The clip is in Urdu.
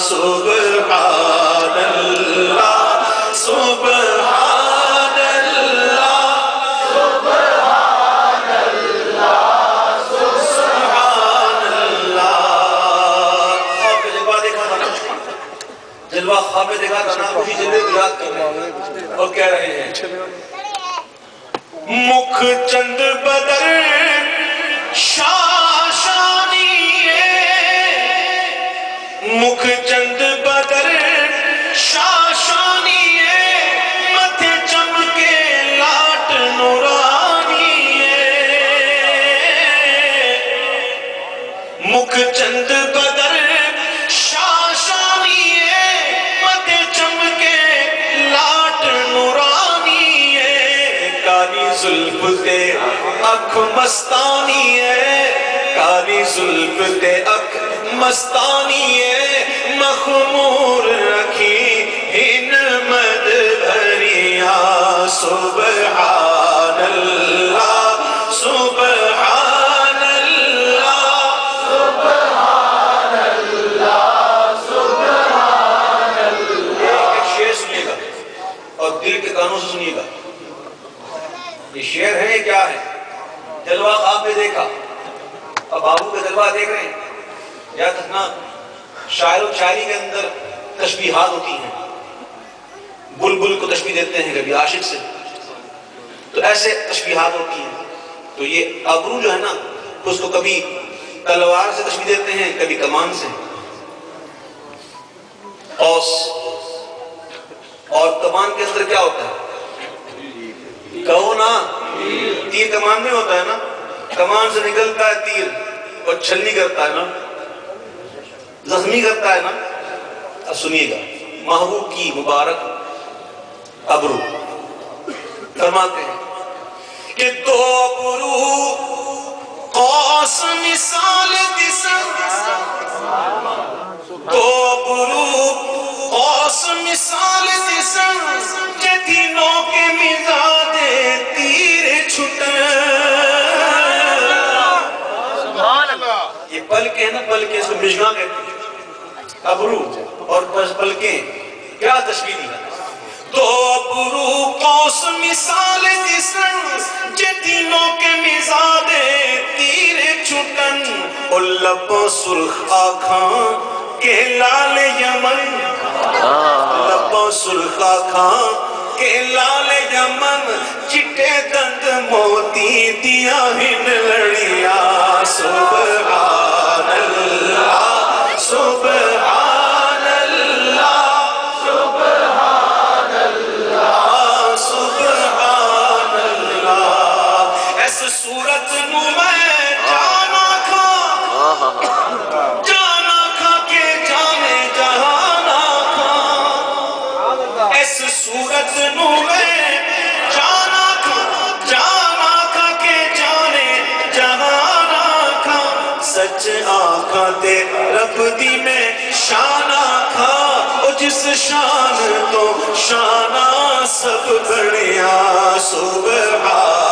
سبحان اللہ سبحان اللہ سبحان اللہ سبحان اللہ۔ خواب میں جلوہ دیکھا تھا نا، جلوہ خواب میں دیکھا تھا نا، اسی جلوے کو یاد کر رہے ہیں اور کہہ رہے ہیں مکھ چند بدر شاشانیے، مکھ چند بدر شاشانیے، متھے چمکے لاٹ نورانیے، مکھ چند بدر شاشانیے، متھے چمکے لاٹ نورانیے، کالی زلف تے اکھ مستانی ہے، کالی زلف تے اکھ مستانی ہے، مخمور رکھی ہن مد بھریا، سبحان اللہ سبحان اللہ سبحان اللہ سبحان اللہ۔ ایک شعر سنیے گا اور دل کے کانوں سے سنیے گا، یہ شعر ہے یہ کیا ہے؟ جلوہ خواب میں دیکھا، اب بابو کا جلوہ دیکھ رہے ہیں، یاد رکھنا شاعر و شاعری کے اندر تشبیہات ہوتی ہیں، بلبل کو تشبیہ دیتے ہیں کبھی عاشق سے، تو ایسے تشبیہات ہوتی ہیں۔ تو یہ ابرو جو ہے نا اس کو کبھی تلوار سے تشبیہ دیتے ہیں، کبھی کمان سے، قوس، اور کمان کے اندر کیا ہوتا ہے؟ کہو نا، تیر کمان میں ہوتا ہے نا، کمان سے نکلتا ہے تیر اور چھلنی کرتا ہے نا، زخمی کرتا ہے نا۔ اب سنیے گا، محبوب کی مبارک ابرو فرماتے ہیں کہ دو ابرو قوس مثال دسن، دو ابرو قوس مثال دسن، جتینوں کے مزادے تیر چھٹن۔ یہ پلکیں ہیں نا، پلکیں اس کو مشگاں کہتے ہیں، ابرو اور پلکیں کیا تشبیہ دی ہے؟ دو ابرو قوس مثال دسن، جتینوں کے مزادے تیر چھٹن، اور لبوں سرخ آنکھاں کے لال یمن، لبوں سرخ آنکھاں کے لال یمن، چٹے دند موتی دیا ہن لڑیا، سبحان اللہ سبحان اللہ سبحان اللہ سبحان اللہ۔ ایسے صورت نو میں جانا کھا، جانا کھا کے جانے جہانا کھا، ایسے صورت نو میں جانا کھا، جانا کھا کے جانے جہانا کھا، سچ آنکھاں تے رب دی میں شان آکھا، او جس شان تو شانہ سب بڑھیا، سبحان